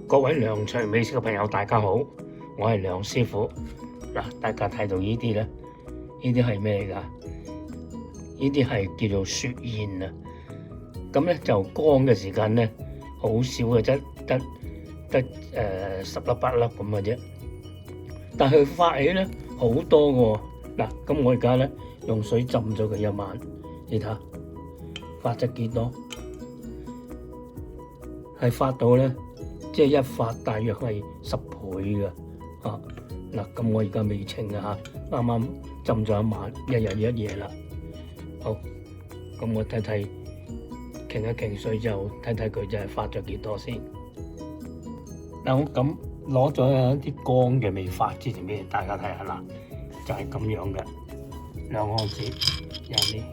各位梁廚美食嘅朋友，大家好，我係梁師傅。嗱，大家睇到呢啲咧，呢啲係咩嚟㗎？呢啲係叫做雪燕啊。咁咧就乾嘅時間咧，好少嘅啫，得10粒8粒咁嘅啫。但係佢發起咧好多嘅喎。嗱，咁我而家咧用水浸咗佢一晚，你睇下發咗幾多？係發到咧，即係一發大約係10倍嘅嚇。嗱，咁我而家未稱啊嚇，啱啱浸咗一晚，一日一夜啦。好，咁我睇睇傾一傾水之後，睇睇佢就係發咗幾多先。嗱，我咁攞咗一啲乾嘅未發之前俾大家睇下啦，就係咁樣嘅2安士，有啲呢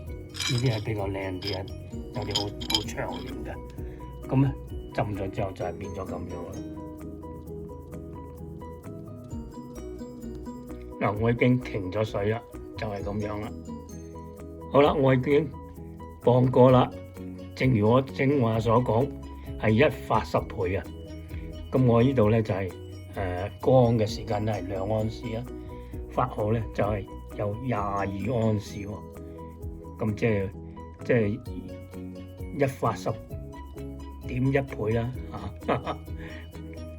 啲係比較靚啲啊，有啲好長形嘅。咁咧浸咗之後就係變咗咁樣啦。嗱，我已經停咗水啦，就係咁樣啦。好啦，我已經磅過啦，正如我正話所講，係1發10倍啊。咁我呢度咧就係乾嘅時間咧係2安士啊，發好咧就係有22安士喎。咁即係1發10.1倍啦嚇，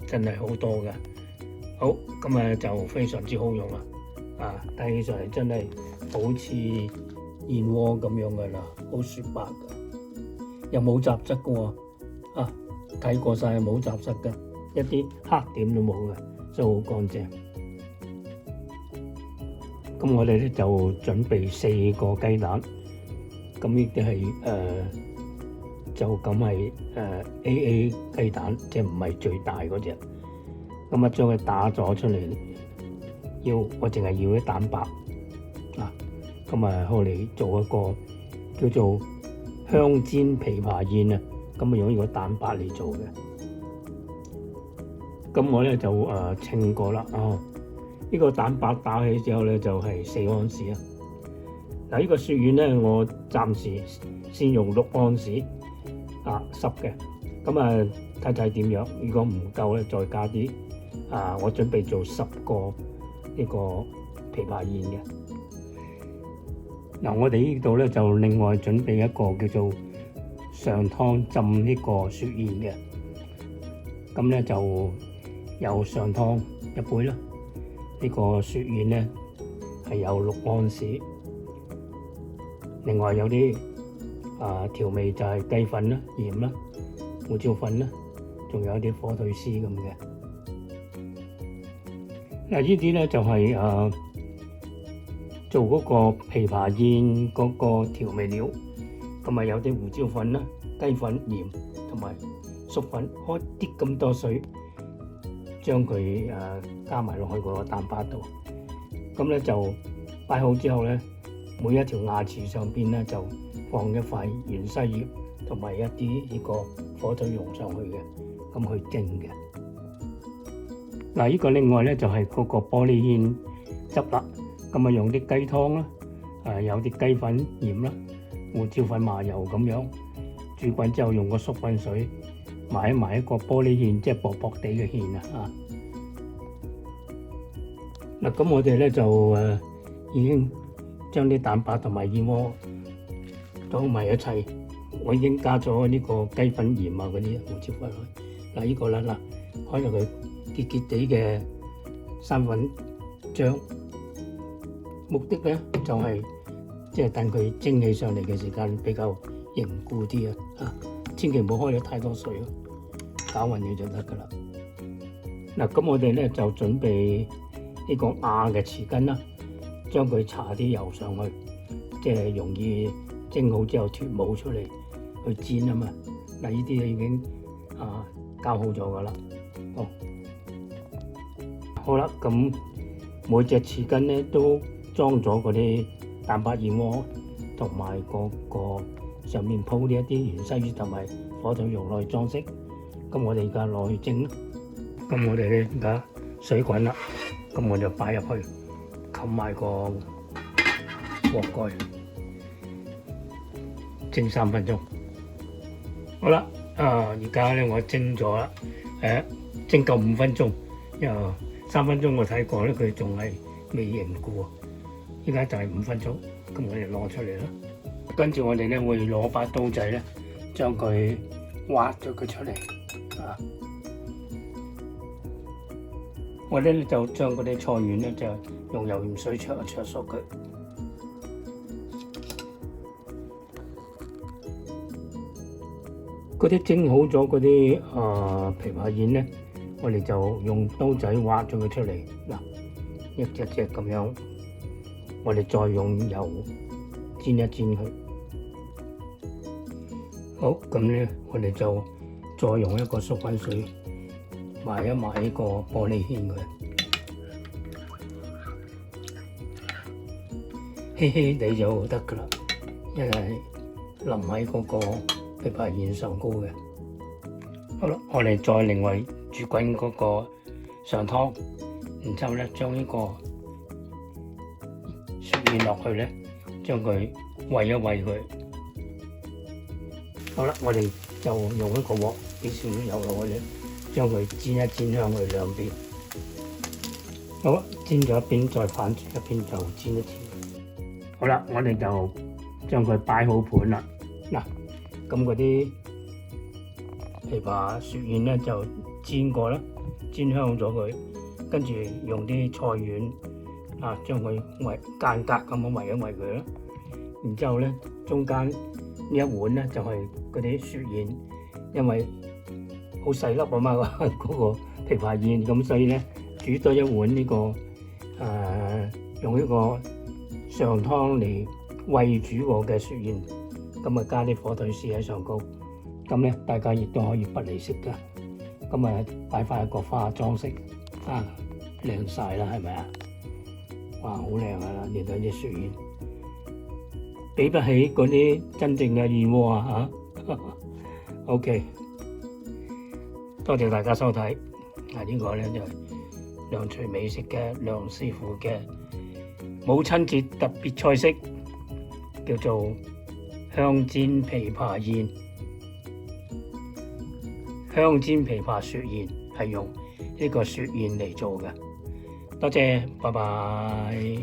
真係好多㗎。好，咁啊就非常之好用啦。睇起上嚟真係好似燕窩咁樣嘅啦，好雪白嘅，又冇雜質嘅喎。睇過晒冇雜質嘅，一啲黑點都冇嘅，真係好乾淨。咁我哋咧就準備4個雞蛋，咁呢啲係就咁係AA 雞蛋，即係唔係最大嗰隻。咁啊將佢打咗出嚟。我淨係要啲蛋白咁啊，後嚟做一個叫做香煎琵琶燕啊，咁啊用呢個蛋白嚟做嘅。咁我咧就稱過啦，呢個蛋白打起之後咧就係4安士啊。嗱，呢個雪燕咧我暫時先用6安士濕嘅，咁啊睇睇點樣，如果唔夠咧再加啲我準備做10個呢個琵琶燕嘅。嗱，我哋呢度咧就另外準備一個叫做上湯浸呢個雪燕嘅，咁咧就有上湯1杯啦。呢個雪燕咧係有6安士，另外有啲調味就係雞粉啦、鹽啦、胡椒粉啦，仲有啲火腿絲咁嘅。嗱，呢啲咧就係做嗰個琵琶燕嗰個調味料，咁啊有啲胡椒粉啦、雞粉、鹽同埋粟粉，開啲咁多水，將佢加埋落去嗰個蛋白度。咁咧就擺好之後咧，每一條牙齒上邊咧就放一塊芫茜葉同埋一啲呢個火腿蓉上去嘅，咁去蒸嘅。嗱，呢個另外咧就係嗰個玻璃芡汁啦，咁啊用啲雞湯啦，有啲雞粉、鹽啦、胡椒粉、麻油咁樣煮滾之後，用個粟粉水埋一個玻璃芡，即係薄薄地嘅芡啊。嗱，咁我哋咧就已經將啲蛋白同埋燕窩倒埋一齊，我已經加咗呢個雞粉、鹽啊嗰啲胡椒粉去。嗱，呢個啦，開咗佢結結地嘅生粉漿，目的咧就係即係等佢蒸起上嚟嘅時間比較凝固啲啊！千祈唔好開咗太多水咯，攪勻佢就得噶啦。嗱，咁我哋咧就準備呢個瓦嘅匙羹啦，將佢搽啲油上去，即係容易蒸好之後脫模出嚟去煎啊嘛。嗱，呢啲已經攪好咗噶啦。好啦，咁每隻匙羹咧都裝咗嗰啲蛋白燕窩，同埋嗰個上面鋪呢一啲芫茜葉同埋火腿蓉落去裝飾。咁我哋而家攞去蒸啦。咁我哋咧而家水滾啦，咁我就擺入去，冚埋個鍋蓋，蒸3分鐘。好啦，而家咧我蒸咗啦，蒸夠5分鐘，又3分鐘我睇過咧，佢仲係未凝固。依家就係5分鐘，咁我哋攞出嚟啦。跟住我哋咧會攞把刀仔咧，將佢挖咗佢出嚟啊！我咧就將嗰啲菜丸咧就用油鹽水灼熟佢。嗰啲蒸好咗嗰啲枇杷燕咧，我哋就用刀仔挖咗佢出嚟嗱，一隻隻咁樣，我哋再用油煎一煎佢。好，咁咧我哋就再用一個縮滾水埋一埋呢個玻璃芡佢，稀稀地就得噶啦，因為淋喺嗰個枇杷燕上高嘅。好啦，我哋再另外煮滾嗰個上湯，然之後咧將呢個雪燕落去咧，將佢煨一煨佢。好啦，我哋就用一個鑊，俾少少油落去咧，將佢煎一煎香佢兩邊。好啦，煎咗一邊再反轉一邊就煎一煎。好啦，我哋就將佢擺好盤啦。嗱，咁嗰啲枇杷雪燕咧就煎過啦，煎香咗佢，跟住用啲菜丸將佢間隔咁樣煨一煨佢啦。然之後咧，中間呢一碗咧就係嗰啲雪燕，因為好細粒啊嘛，嗰個枇杷燕，咁所以咧煮多一碗呢個用呢個上湯嚟煨煮過嘅雪燕，咁啊加啲火腿絲喺上高，咁咧大家亦都可以不離食噶，咁啊擺翻一個花裝飾靚晒啦，係咪啊？哇，好靚啊！見到啲雪燕，比不起嗰啲真正嘅燕窩啊嚇。OK， 多謝大家收睇。呢個咧就係梁廚美食嘅梁師傅嘅母親節特別菜式，叫做香煎枇杷燕。香煎枇杷雪燕係用呢個雪燕嚟做嘅。多謝，拜拜。